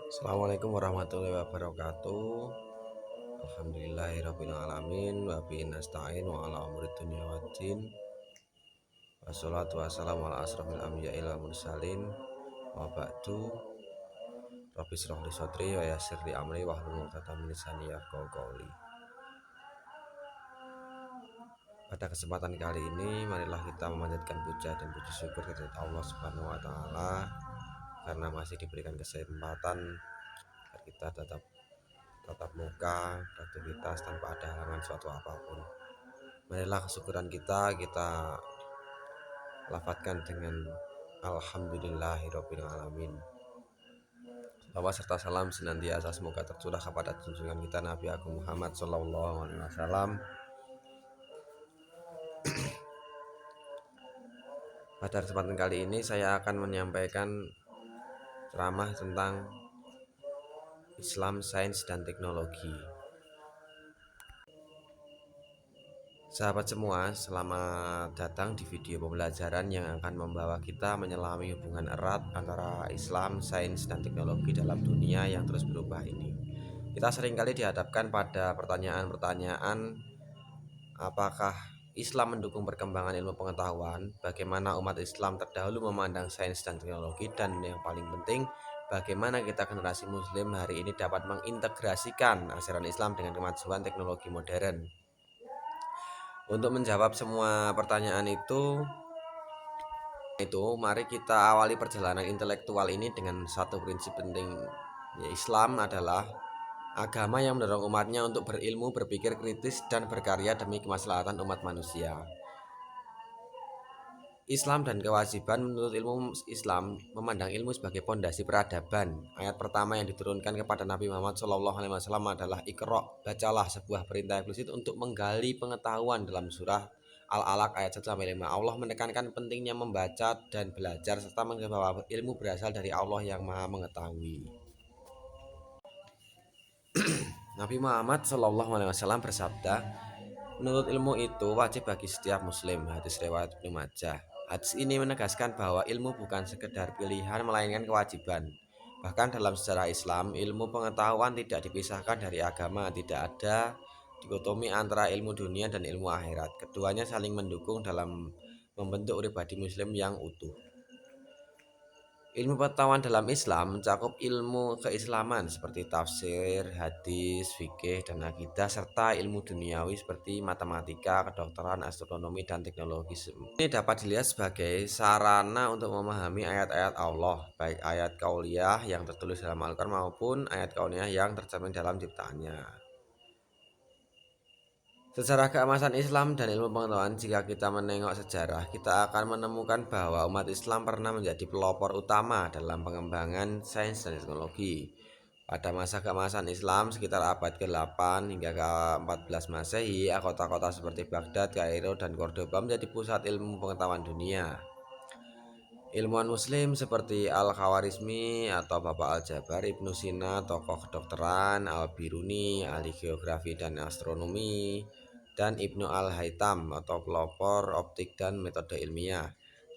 Assalamualaikum warahmatullahi wabarakatuh. Alhamdulillahirabbil alamin wa bihi nasta'in wa ala umuri dunya waddin. Wassalatu wassalamu ala asrofil anbiya'i wal mursalin. Wa ba'du. Rabbi shrah li sadri wa yassir li amri wahlul 'uqdatam min lisani yafqahu qawli. Pada kesempatan kali ini marilah kita memanjatkan puja dan puji syukur kepada Allah Subhanahu wa taala karena masih diberikan kesempatan agar kita tatap muka, beraktivitas tanpa ada halangan suatu apapun. Marilah kesyukuran kita lafadzkan dengan Alhamdulillahirabbil alamin. Salawat serta salam senantiasa semoga tercurah kepada junjungan kita Nabi Agung Muhammad sallallahu alaihi wasallam. Pada kesempatan kali ini saya akan menyampaikan ceramah tentang Islam, sains dan teknologi. Sahabat semua, selamat datang di video pembelajaran yang akan membawa kita menyelami hubungan erat antara Islam, sains, dan teknologi dalam dunia yang terus berubah ini. Kita seringkali dihadapkan pada pertanyaan-pertanyaan, apakah Islam mendukung perkembangan ilmu pengetahuan, bagaimana umat Islam terdahulu memandang sains dan teknologi, dan yang paling penting, bagaimana kita generasi muslim hari ini dapat mengintegrasikan ajaran Islam dengan kemajuan teknologi modern. Untuk menjawab semua pertanyaan itu, mari kita awali perjalanan intelektual ini dengan satu prinsip penting. Islam adalah agama yang mendorong umatnya untuk berilmu, berpikir kritis, dan berkarya demi kemaslahatan umat manusia. Islam dan kewajiban. Menurut ilmu Islam, memandang ilmu sebagai pondasi peradaban. Ayat pertama yang diturunkan kepada Nabi Muhammad SAW adalah Iqra, bacalah, sebuah perintah eksplisit untuk menggali pengetahuan dalam surah Al-Alaq ayat 1-5. Allah menekankan pentingnya membaca dan belajar serta menganggap bahwa ilmu berasal dari Allah yang Maha Mengetahui. Nabi Muhammad SAW bersabda, menurut ilmu itu wajib bagi setiap muslim. Hadis riwayat Ibnu Majah. Hadis ini menegaskan bahwa ilmu bukan sekedar pilihan melainkan kewajiban. Bahkan dalam sejarah Islam, ilmu pengetahuan tidak dipisahkan dari agama. Tidak ada dikotomi antara ilmu dunia dan ilmu akhirat. Keduanya saling mendukung dalam membentuk pribadi muslim yang utuh. Ilmu pengetahuan dalam Islam mencakup ilmu keislaman seperti tafsir, hadis, fikih, dan akidah, serta ilmu duniawi seperti matematika, kedokteran, astronomi, dan teknologi. Ini dapat dilihat sebagai sarana untuk memahami ayat-ayat Allah, baik ayat kauliyah yang tertulis dalam Al-Quran maupun ayat kauniyah yang tercermin dalam ciptaannya. Sejarah keemasan Islam dan ilmu pengetahuan. Jika kita menengok sejarah, kita akan menemukan bahwa umat Islam pernah menjadi pelopor utama dalam pengembangan sains dan teknologi. Pada masa keemasan Islam sekitar abad ke-8 hingga ke-14 Masehi, kota-kota seperti Baghdad, Kairo, dan Cordoba menjadi pusat ilmu pengetahuan dunia. Ilmuwan muslim seperti Al-Khawarizmi atau Bapak Al-Jabar, Ibnu Sina, tokoh kedokteran, Al-Biruni, ahli geografi dan astronomi, dan Ibnu Al-Haytham atau pelopor optik dan metode ilmiah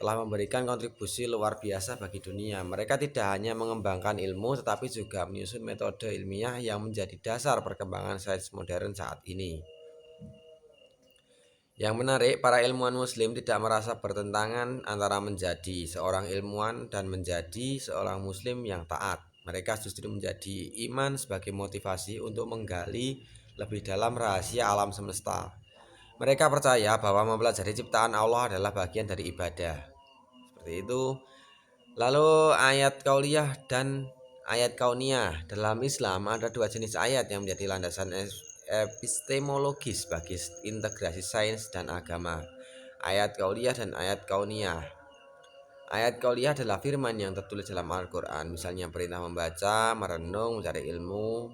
telah memberikan kontribusi luar biasa bagi dunia. Mereka tidak hanya mengembangkan ilmu tetapi juga menyusun metode ilmiah yang menjadi dasar perkembangan sains modern saat ini. Yang menarik, para ilmuwan muslim tidak merasa bertentangan antara menjadi seorang ilmuwan dan menjadi seorang muslim yang taat. Mereka justru menjadi iman sebagai motivasi untuk menggali lebih dalam rahasia alam semesta. Mereka percaya bahwa mempelajari ciptaan Allah adalah bagian dari ibadah. Seperti itu. Lalu ayat kauliyah dan ayat kauniyah. Dalam Islam ada dua jenis ayat yang menjadi landasan epistemologis bagi integrasi sains dan agama. Ayat kauliyah dan ayat kauniyah. Ayat kauliyah adalah firman yang tertulis dalam Al-Quran. Misalnya perintah membaca, merenung, mencari ilmu.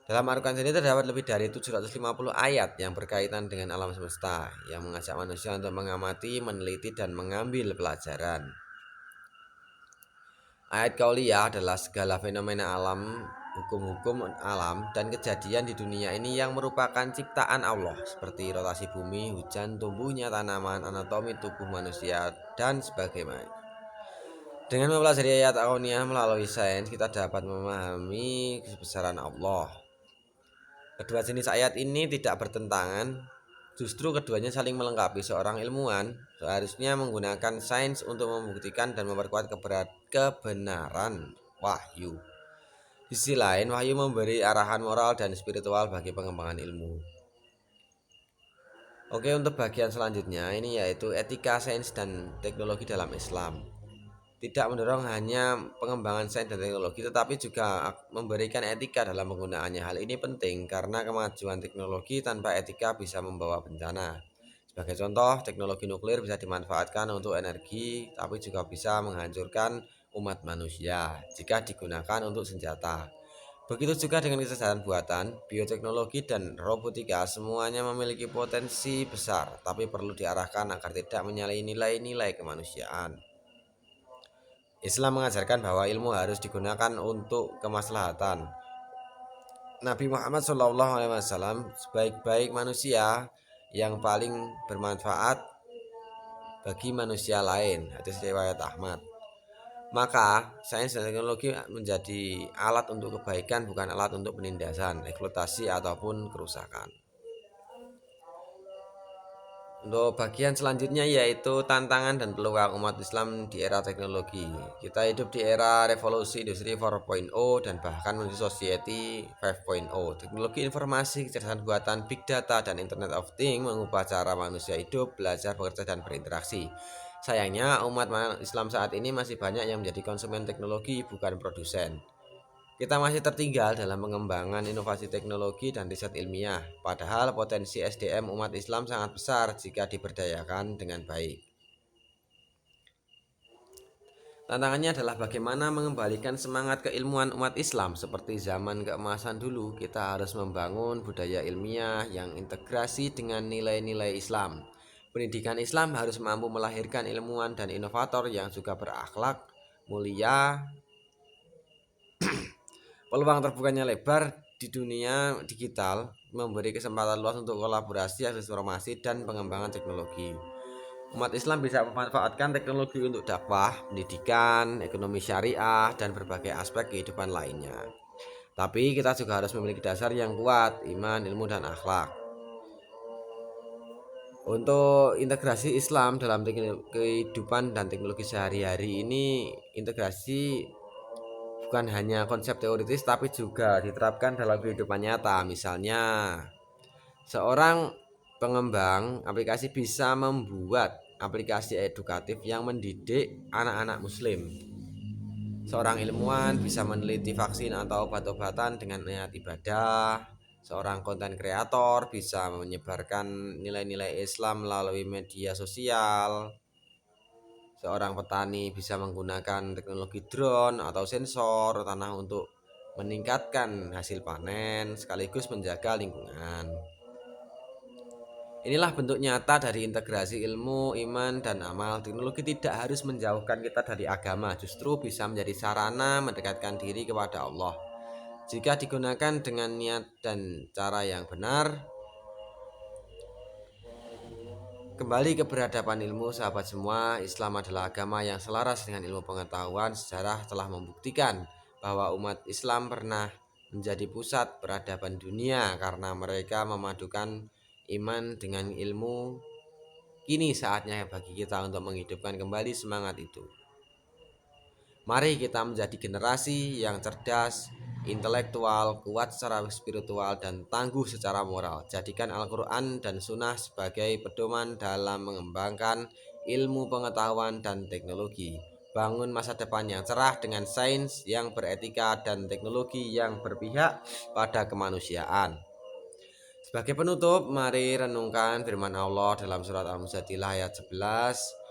Dalam Al-Quran sendiri terdapat lebih dari 750 ayat yang berkaitan dengan alam semesta, yang mengajak manusia untuk mengamati, meneliti, dan mengambil pelajaran. Ayat kauliyah adalah segala fenomena alam, hukum-hukum alam, dan kejadian di dunia ini yang merupakan ciptaan Allah, seperti rotasi bumi, hujan, tumbuhnya tanaman, anatomi tubuh manusia, dan sebagainya. Dengan mempelajari ayat kauniyah melalui sains, kita dapat memahami kebesaran Allah. Kedua jenis ayat ini tidak bertentangan, justru keduanya saling melengkapi. Seorang ilmuwan seharusnya menggunakan sains untuk membuktikan dan memperkuat kebenaran wahyu. Di sisi lain, wahyu memberi arahan moral dan spiritual bagi pengembangan ilmu. Oke, untuk bagian selanjutnya ini yaitu etika sains dan teknologi dalam Islam. Tidak mendorong hanya pengembangan sains dan teknologi, tetapi juga memberikan etika dalam penggunaannya. Hal ini penting karena kemajuan teknologi tanpa etika bisa membawa bencana. Sebagai contoh, teknologi nuklir bisa dimanfaatkan untuk energi, tapi juga bisa menghancurkan umat manusia jika digunakan untuk senjata. Begitu juga dengan kesadaran buatan, bioteknologi, dan robotika, semuanya memiliki potensi besar, tapi perlu diarahkan agar tidak menyalahi nilai-nilai kemanusiaan. Islam mengajarkan bahwa ilmu harus digunakan untuk kemaslahatan. Nabi Muhammad SAW sebaik-baik manusia yang paling bermanfaat bagi manusia lain. Hadis riwayat Ahmad. Maka sains dan teknologi menjadi alat untuk kebaikan, bukan alat untuk penindasan, eksploitasi ataupun kerusakan. Untuk bagian selanjutnya yaitu tantangan dan peluang umat Islam di era teknologi. Kita hidup di era revolusi industri 4.0 dan bahkan menuju society 5.0. Teknologi informasi, kecerdasan buatan, big data, dan Internet of Things mengubah cara manusia hidup, belajar, bekerja, dan berinteraksi. Sayangnya umat Islam saat ini masih banyak yang menjadi konsumen teknologi, bukan produsen. Kita masih tertinggal dalam pengembangan inovasi teknologi dan riset ilmiah, padahal potensi SDM umat Islam sangat besar jika diberdayakan dengan baik. Tantangannya adalah bagaimana mengembalikan semangat keilmuan umat Islam. Seperti zaman keemasan dulu, kita harus membangun budaya ilmiah yang integrasi dengan nilai-nilai Islam. Pendidikan Islam harus mampu melahirkan ilmuwan dan inovator yang juga berakhlak mulia. Peluang terbukanya lebar di dunia digital memberi kesempatan luas untuk kolaborasi, akses informasi, dan pengembangan teknologi. Umat Islam bisa memanfaatkan teknologi untuk dakwah, pendidikan, ekonomi syariah, dan berbagai aspek kehidupan lainnya. Tapi kita juga harus memiliki dasar yang kuat, iman, ilmu, dan akhlak. Untuk integrasi Islam dalam kehidupan dan teknologi sehari-hari ini, integrasi bukan hanya konsep teoritis tapi juga diterapkan dalam kehidupan nyata. Misalnya, seorang pengembang aplikasi bisa membuat aplikasi edukatif yang mendidik anak-anak muslim. Seorang ilmuwan bisa meneliti vaksin atau obat-obatan dengan niat ibadah. Seorang konten kreator bisa menyebarkan nilai-nilai Islam melalui media sosial. Seorang petani bisa menggunakan teknologi drone atau sensor tanah untuk meningkatkan hasil panen sekaligus menjaga lingkungan. Inilah bentuk nyata dari integrasi ilmu, iman, dan amal. Teknologi tidak harus menjauhkan kita dari agama, justru bisa menjadi sarana mendekatkan diri kepada Allah. Jika digunakan dengan niat dan cara yang benar. Kembali ke peradaban ilmu, sahabat semua, Islam adalah agama yang selaras dengan ilmu pengetahuan. Sejarah telah membuktikan bahwa umat Islam pernah menjadi pusat peradaban dunia karena mereka memadukan iman dengan ilmu. Kini saatnya bagi kita untuk menghidupkan kembali semangat itu. Mari kita menjadi generasi yang cerdas, intelektual, kuat secara spiritual, dan tangguh secara moral. Jadikan Al-Quran dan Sunnah sebagai pedoman dalam mengembangkan ilmu pengetahuan dan teknologi. Bangun masa depan yang cerah dengan sains yang beretika dan teknologi yang berpihak pada kemanusiaan. Sebagai penutup, mari renungkan firman Allah dalam surat Al-Mujadilah ayat 11.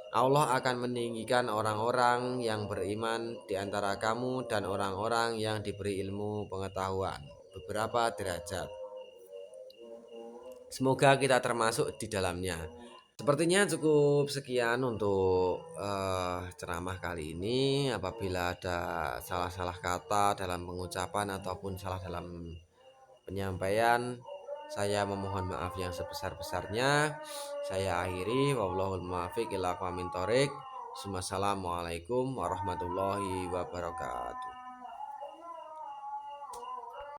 Allah akan meninggikan orang-orang yang beriman di antara kamu dan orang-orang yang diberi ilmu pengetahuan beberapa derajat. Semoga kita termasuk di dalamnya. Sepertinya cukup sekian untuk ceramah kali ini. Apabila ada salah-salah kata dalam pengucapan ataupun salah dalam penyampaian, saya memohon maaf yang sebesar-besarnya. Saya akhiri, wallahul muwaffiq ila aqwamit thoriq. Assalamualaikum warahmatullahi wabarakatuh.